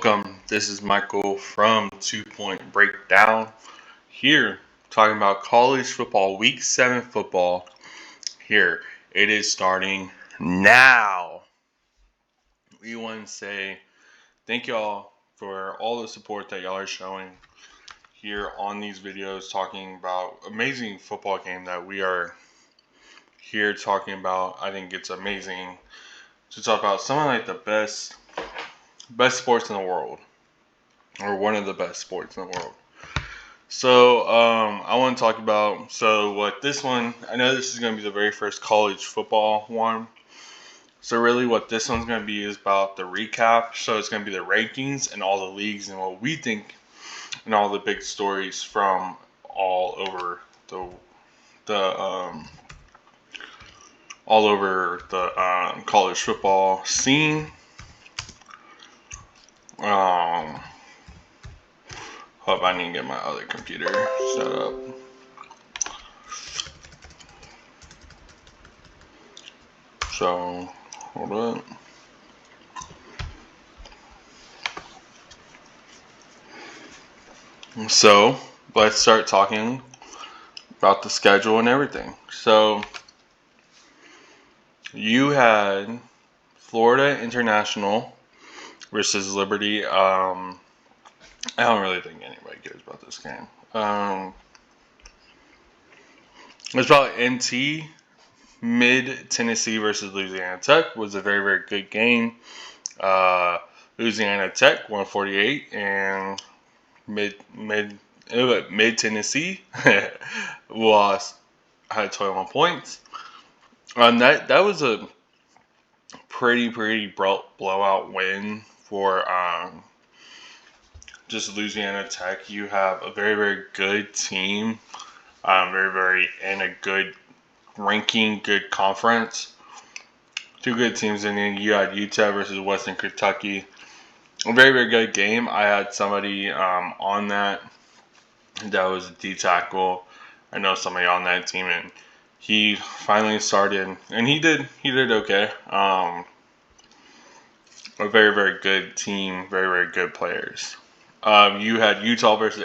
Welcome. This is Michael from 2 Point Breakdown here talking about college football, week 7 football. Here, it is starting now. We want to say thank y'all for all the support that y'all are showing here on these videos talking about amazing football game that we are here talking about. I think it's amazing to talk about some of like the best sports in the world, or one of the best sports in the world. So I want to talk about what this one. I know this is going to be the very first college football one. So really, what this one's going to be is about the recap. So it's going to be the rankings and all the leagues and what we think and all the big stories from all over the college football scene. Hope I need to get my other computer set up. So, hold on. So, let's start talking about the schedule and everything. So, you had Florida International versus Liberty. I don't really think anybody cares about this game. It's about NT. Mid Tennessee versus Louisiana Tech was a very, very good game. Louisiana Tech 148 and mid Tennessee lost, had 21 points. That was a pretty blowout win for just Louisiana Tech. You have a very, very good team, very in a good ranking, good conference. Two good teams, and then you had Utah versus Western Kentucky. A very, very good game. I had somebody on that was a D tackle. I know somebody on that team, and he finally started, and he did okay. A very, very good team, very, very good players. You had Utah versus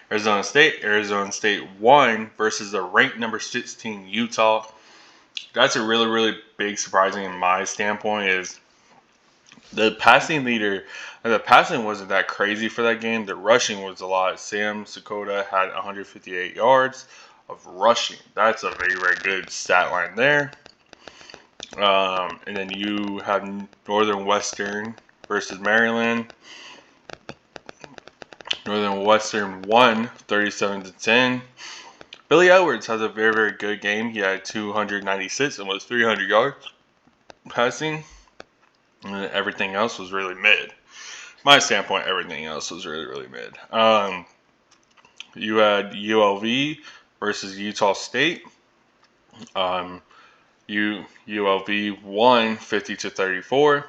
Arizona State. Arizona State won versus the ranked number 16 Utah. That's a really, really big surprising in my standpoint is the passing leader. The passing wasn't that crazy for that game. The rushing was a lot. Sam Sakota had 158 yards of rushing. That's a very, very good stat line there. And then you have Northern Western versus Maryland. Northern Western won 37-10. Billy Edwards has a very, very good game. He had 296 and was 300 yards passing. And everything else was really mid. My standpoint, everything else was really, really mid. You had ULV versus Utah State. ULV won 50-34.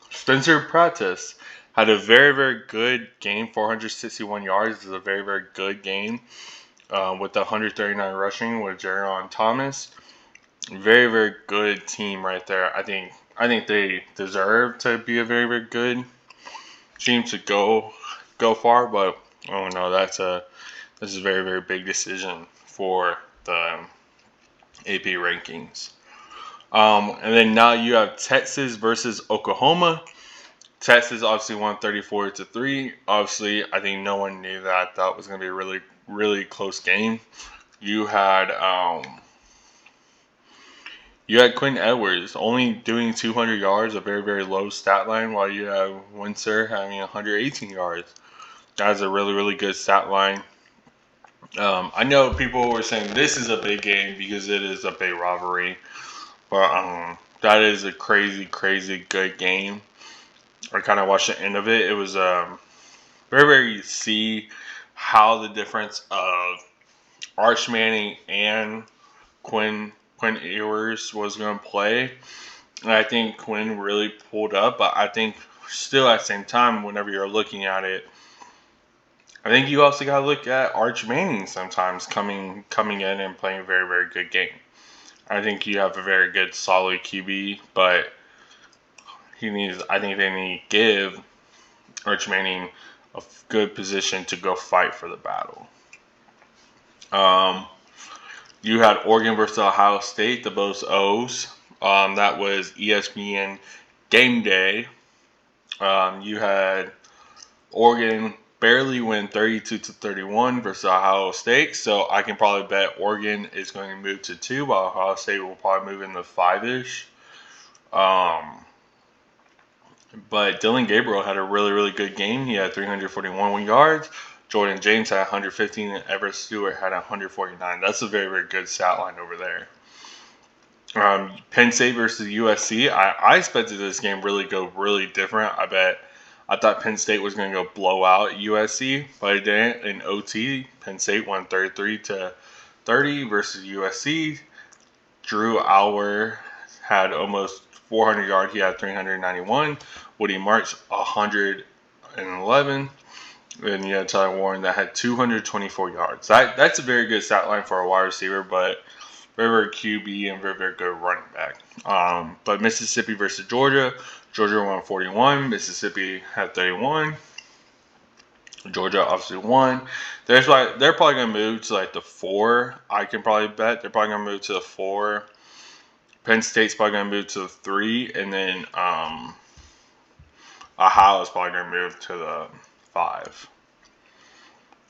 Spencer Pratis had a very, very good game. 461 yards is a very, very good game. With the 139 rushing with Jaron Thomas. Very, very good team right there. I think they deserve to be a very, very good team to go far, but oh no, this is a very, very big decision for the AP rankings. And then now you have Texas versus Oklahoma. Texas obviously won 34-3. Obviously, I think no one knew that was going to be a really, really close game. You had Quentin Edwards only doing 200 yards, a very, very low stat line, while you have Windsor having 118 yards. That's a really, really good stat line. I know people were saying this is a big game because it is a big rivalry, but that is a crazy, crazy good game. I kind of watched the end of it. It was very, very see how the difference of Arch Manning and Quinn Ewers was going to play. And I think Quinn really pulled up, but I think still at the same time, whenever you're looking at it, I think you also got to look at Arch Manning sometimes coming in and playing a very, very good game. I think you have a very good, solid QB, but I think they need to give which meaning a good position to go fight for the battle. You had Oregon versus Ohio State, the both O's. That was ESPN Game Day. You had Oregon barely win 32-31 versus Ohio State, so I can probably bet Oregon is going to move to 2, while Ohio State will probably move into 5-ish. But Dylan Gabriel had a really, really good game. He had 341 yards. Jordan James had 115, and Everett Stewart had 149. That's a very, very good stat line over there. Penn State versus USC. I expected this game really go really different. I thought Penn State was going to go blow out USC, but it didn't. In OT, Penn State won 33-30 versus USC. Drew Alwer had almost 400 yards. He had 391. Woody March 111. And you had Tyler Warren that had 224 yards. That's a very good stat line for a wide receiver, but very, very QB and very, very good running back. But Mississippi versus Georgia. Georgia won 41. Mississippi had 31. Georgia obviously won. They're probably going to move to like the 4. I can probably bet they're probably going to move to the 4. Penn State's probably going to move to the 3. And then Ohio is probably going to move to the 5.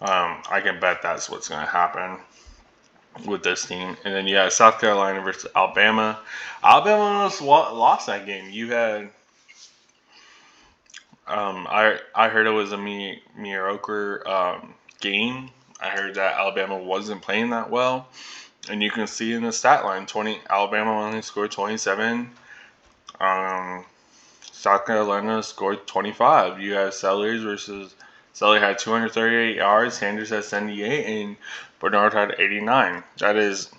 I can bet that's what's going to happen with this team. And then you had South Carolina versus Alabama. Alabama almost lost that game. You had I heard it was a mediocre game. I heard that Alabama wasn't playing that well, and you can see in the stat line, Alabama only scored 27. South Carolina scored 25. You had Sellers had 238 yards, Sanders had 78, and Bernard had 89. That is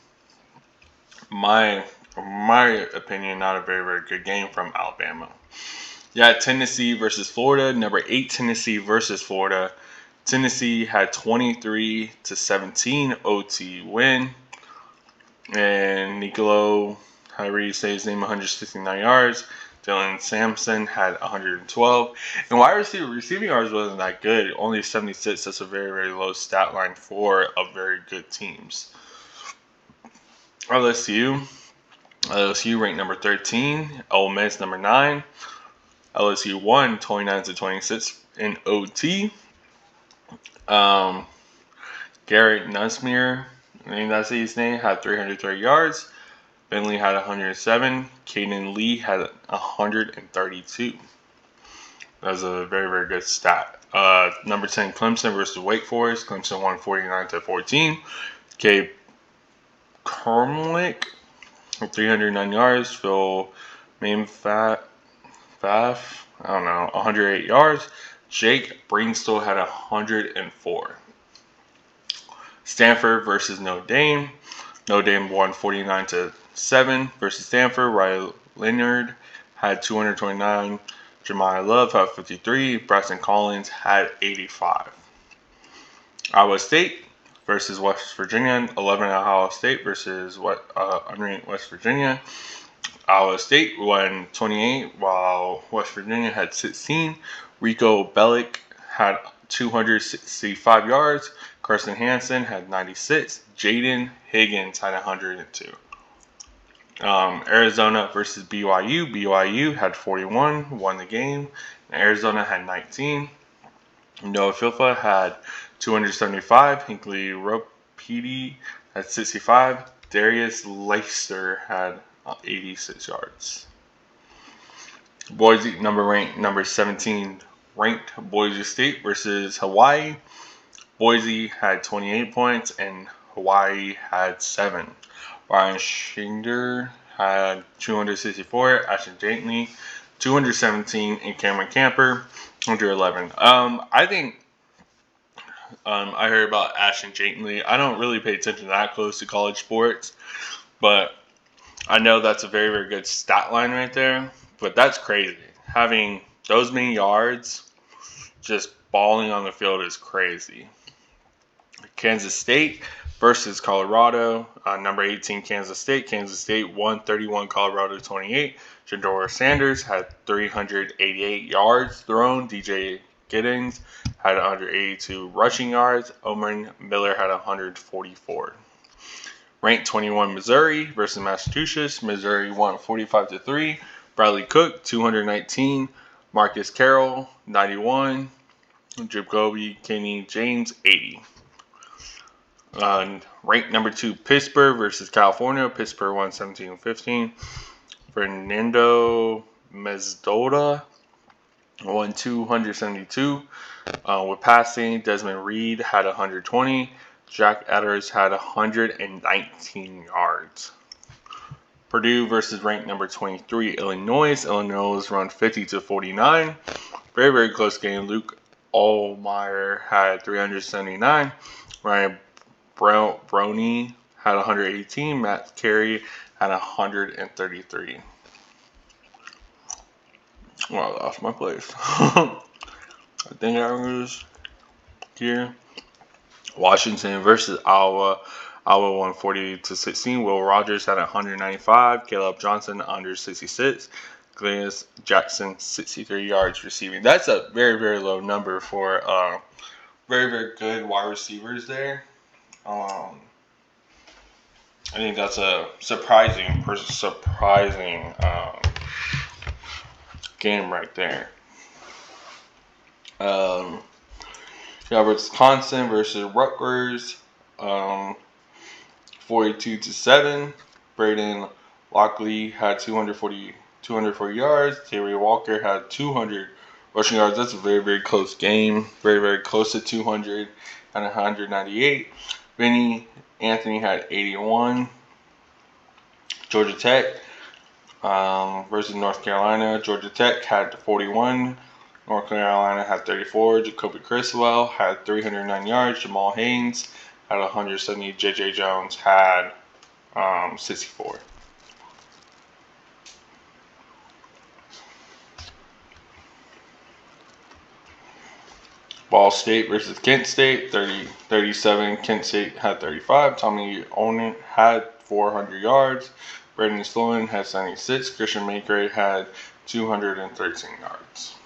my opinion, not a very, very good game from Alabama. Yeah, Tennessee versus Florida. Number 8 Tennessee versus Florida. Tennessee had 23-17 OT win. And Nicolo, however you say his name, 169 yards. Dylan Sampson had 112. And wide receiving yards wasn't that good. Only 76. That's a very, very low stat line for a very good teams. LSU ranked number 13. Ole Miss number 9. LSU won 29-26 in OT. Garrett Nussmeier, I think that's his name, had 330 yards. Bentley had 107. Caden Lee had 132. That was a very, very good stat. Number 10 Clemson versus Wake Forest. Clemson won 49-14. Gabe Kermlick with 309 yards. Phil Mainfaf, I don't know, 108 yards. Jake Brinkstall had 104. Stanford versus Notre Dame. Notre Dame won 49-7 versus Stanford. Riley Leonard had 229. Jemiah Love had 53. Braxton Collins had 85. Iowa State versus West Virginia. 11 Ohio State versus unranked West Virginia. Iowa State won 28, while West Virginia had 16. Rico Bellick had 265 yards. Carson Hansen had 96. Jaden Higgins had 102. Arizona versus BYU. BYU had 41, won the game. And Arizona had 19. Noah Filfa had 275. Hinkley Ropedi had 65. Darius Leicester had 86 yards. Boise, number 17 ranked Boise State versus Hawaii. Boise had 28 points and Hawaii had 7. Brian Schinder had 264. Ashton Jaitley 217, and Cameron Camper 111. I think I heard about Ashton Jaitley. I don't really pay attention that close to college sports, but I know that's a very, very good stat line right there. But that's crazy. Having those many yards, just balling on the field is crazy. Kansas State versus Colorado. Number 18, Kansas State. Kansas State won 31, Colorado 28. Jador Sanders had 388 yards thrown. DJ Giddens had 182 rushing yards. Owen Miller had 144. Ranked 21 Missouri versus Massachusetts. Missouri won 45-3. Bradley Cook 219. Marcus Carroll 91. Jacoby Kenny James 80. Ranked number 2 Pittsburgh versus California. Pittsburgh won 17-15. Fernando Mezdota won 272 with passing. Desmond Reed had 120. Jack Etters had 119 yards. Purdue versus ranked number 23 Illinois. Illinois run 50-49. Very, very close game. Luke Allmeyer had 379. Ryan Brownie had 118. Matt Carey had 133. Well, I lost my place. I think I was here. Washington versus Iowa. Iowa won 40-16. Will Rogers had 195. Caleb Johnson under 66. Glenn Jackson 63 yards receiving. That's a very, very low number for very, very good wide receivers there. I think that's a surprising game right there. Wisconsin versus Rutgers, 42-7. Braden Lockley had 240 yards. Terry Walker had 200 rushing yards. That's a very, very close game. Very, very close to 200 and 198. Vinny Anthony had 81. Georgia Tech versus North Carolina. Georgia Tech had 41. North Carolina had 34. Jacoby Criswell had 309 yards. Jamal Haynes had 170. J.J. Jones had 64. Ball State versus Kent State, 37. Kent State had 35. Tommy Onen had 400 yards. Brandon Sloan had 76. Christian McRae had 213 yards.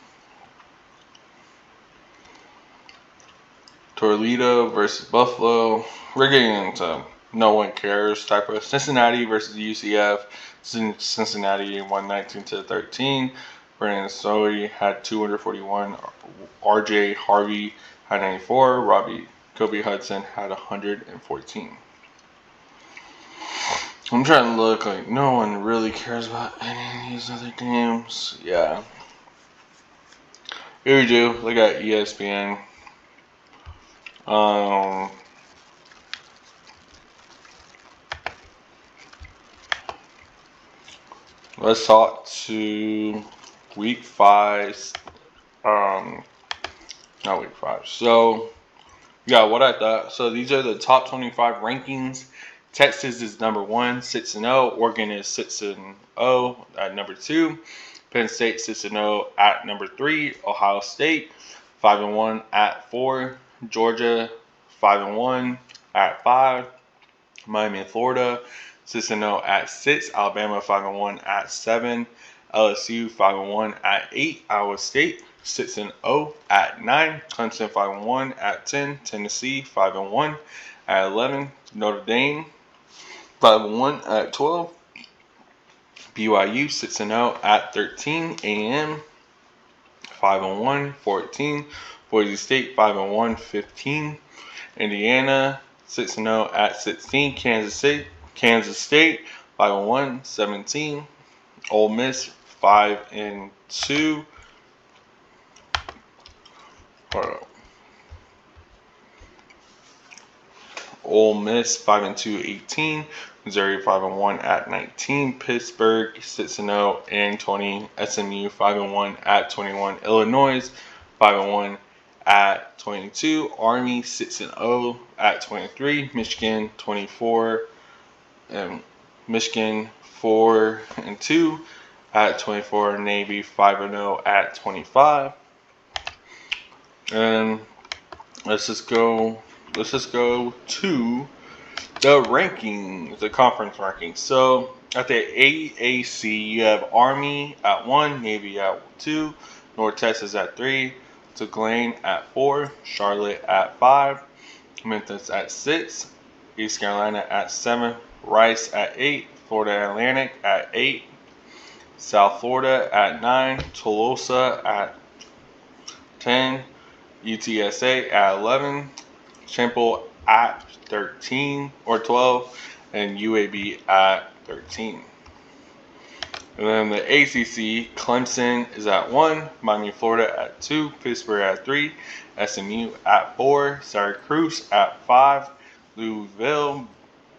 Toledo versus Buffalo. We're getting into no one cares type of Cincinnati versus UCF. Cincinnati won 19-13. Brandon Stowe had 241. RJ Harvey had 94. Kobe Hudson had 114. I'm trying to look like no one really cares about any of these other games. Yeah. Here we do. Look at ESPN. Let's talk to week 5. Not week 5. So, yeah, what I thought. So these are the top 25 rankings. Texas is number 1, 6-0. Oregon is 6-0 at number 2. Penn State 6-0 at number 3. Ohio State 5-1 at 4. Georgia 5-1 at 5. Miami and Florida 6-0 at 6. Alabama 5-1 at 7. LSU 5-1 at 8. Iowa State 6-0 at 9. Clemson 5-1 at 10. Tennessee 5-1 at 11. Notre Dame 5-1 at 12. BYU 6-0 at 13. A&M 5-1 14. Boise State 5-1 15. Indiana 6-0 at 16. Kansas State 5-1 17. Ole Miss 5-2. Ole Miss 5-2 18. Missouri 5-1 at 19. Pittsburgh 6-0 and 20. SMU 5-1 at 21. Illinois 5-1 at 22. Army 6-0 at 23. Michigan 24. And Michigan 4-2 at 24. Navy 5-0 at 25. And let's just go to the rankings, the conference rankings. So at the AAC, you have Army at 1, Navy at 2, North Texas at 3, Tulane at 4, Charlotte at 5, Memphis at 6, East Carolina at 7, Rice at 8, Florida Atlantic at 8, South Florida at 9, Tulsa at 10, UTSA at 11, Temple at 13 or 12, and UAB at 13. And then the ACC, Clemson is at 1, Miami, Florida at 2, Pittsburgh at 3, SMU at 4, Syracuse at 5, Louisville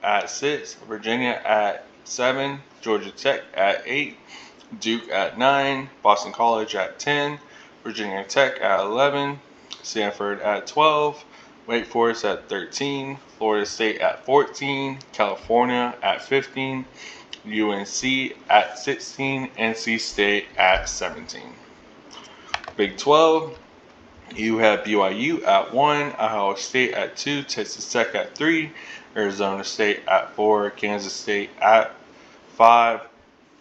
at 6, Virginia at 7, Georgia Tech at 8, Duke at 9, Boston College at 10, Virginia Tech at 11, Stanford at 12, Wake Forest at 13, Florida State at 14, California at 15, UNC at 16, NC State at 17. Big 12, you have BYU at 1, Ohio State at 2, Texas Tech at 3, Arizona State at 4, Kansas State at 5,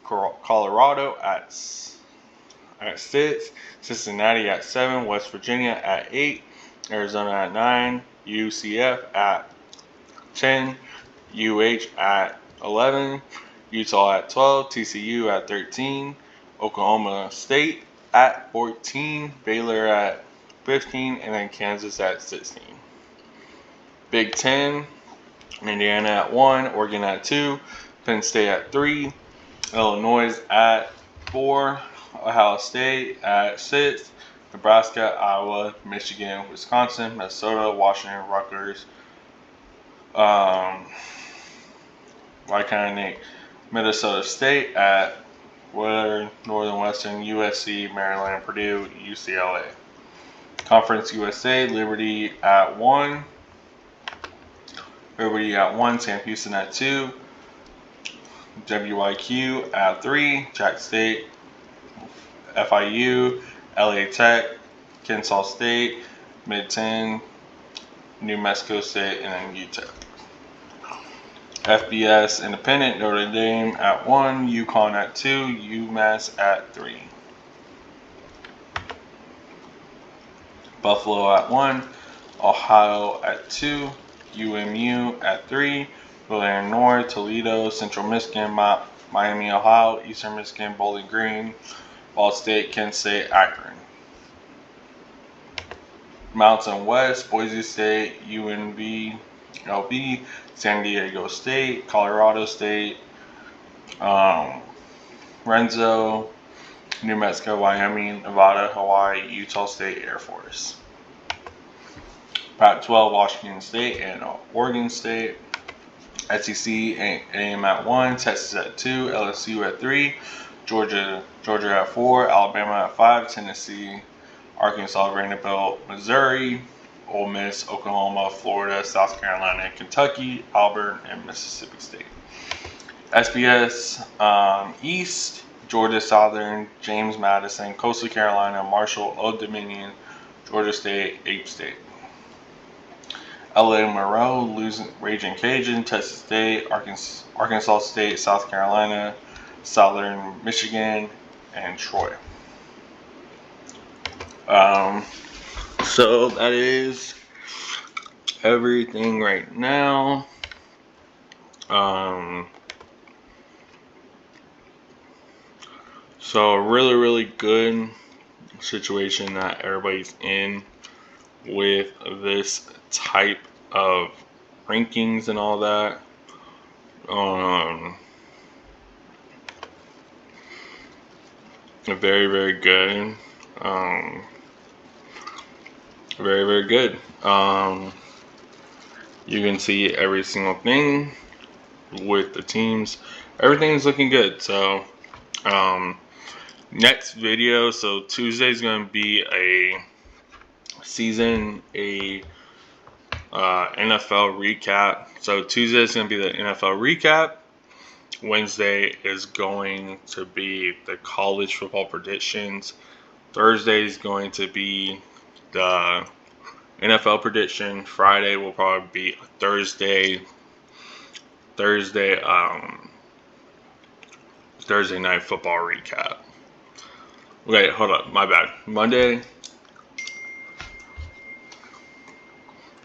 Colorado at 6, Cincinnati at 7, West Virginia at 8, Arizona at 9, UCF at 10, UH at 11, Utah at 12, TCU at 13, Oklahoma State at 14, Baylor at 15, and then Kansas at 16. Big 10, Indiana at 1, Oregon at 2, Penn State at 3, Illinois at 4, Ohio State at 6, Nebraska, Iowa, Michigan, Wisconsin, Minnesota, Washington, Rutgers, Minnesota State at Northern Western, USC, Maryland, Purdue, UCLA. Conference USA, Liberty at 1, Sam Houston at 2, WYQ at 3, Jack State, FIU, LA Tech, Kennesaw State, Mid-10, New Mexico State, and then UTEP. FBS Independent, Notre Dame at 1, UConn at 2, UMass at 3. Buffalo at 1, Ohio at 2, UMU at 3, Illinois, Toledo, Central Michigan, Miami, Ohio, Eastern Michigan, Bowling Green, Ball State, Kent State, Akron. Mountain West, Boise State, UNB, LB, San Diego State, Colorado State, Renzo, New Mexico, Wyoming, Nevada, Hawaii, Utah State Air Force. Pac-12, Washington State and Oregon State. SEC, A&M at 1, Texas at 2, LSU at 3, Georgia at 4, Alabama at 5, Tennessee, Arkansas, Vanderbilt, Missouri, Ole Miss, Oklahoma, Florida, South Carolina, Kentucky, Auburn, and Mississippi State. SBS East, Georgia Southern, James Madison, Coastal Carolina, Marshall, Old Dominion, Georgia State, Ape State. LA Monroe, Raging Cajun, Texas State, Arkansas State, South Carolina, Southern Michigan, and Troy. So that is everything right now. So really, really good situation that everybody's in with this type of rankings and all that. Very, very good. Very, very good. You can see every single thing with the teams. Everything's looking good. So, next video. So Tuesday's going to be a NFL recap. So Tuesday is going to be the NFL recap. Wednesday is going to be the college football predictions. Thursday is going to be the NFL prediction. Friday will probably be a Thursday night football recap. Wait, hold up, my bad. Monday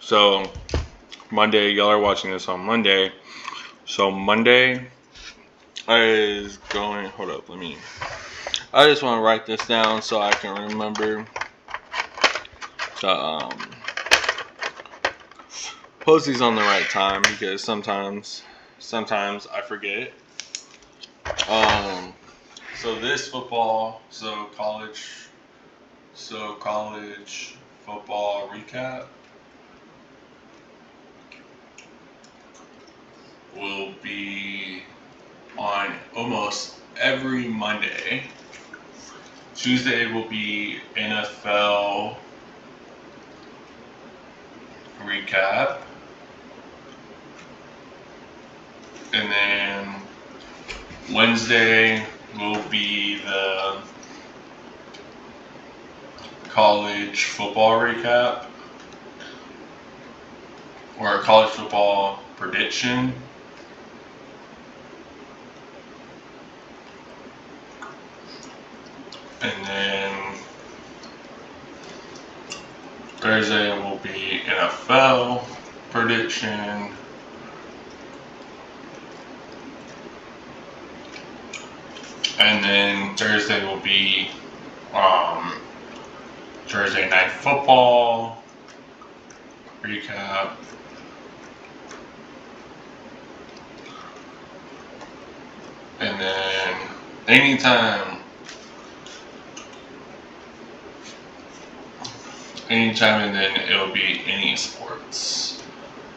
So Monday, y'all are watching this on Monday. So Monday is going. Hold up, I just want to write this down so I can remember to post these on the right time, because sometimes I forget. So this football, college football recap will be on almost every Monday. Tuesday will be NFL recap. And then Wednesday will be the college football recap, or college football prediction. And then Thursday will be NFL prediction. And then Thursday will be Thursday night football recap. And then anytime, and then it'll be any sports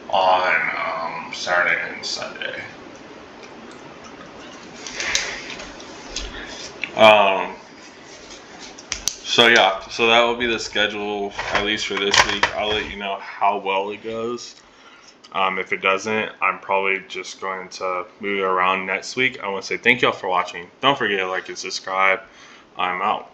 on Saturday and Sunday. So that will be the schedule, at least for this week. I'll let you know how well it goes. If it doesn't, I'm probably just going to move it around next week. I want to say thank y'all for watching. Don't forget to like and subscribe. I'm out.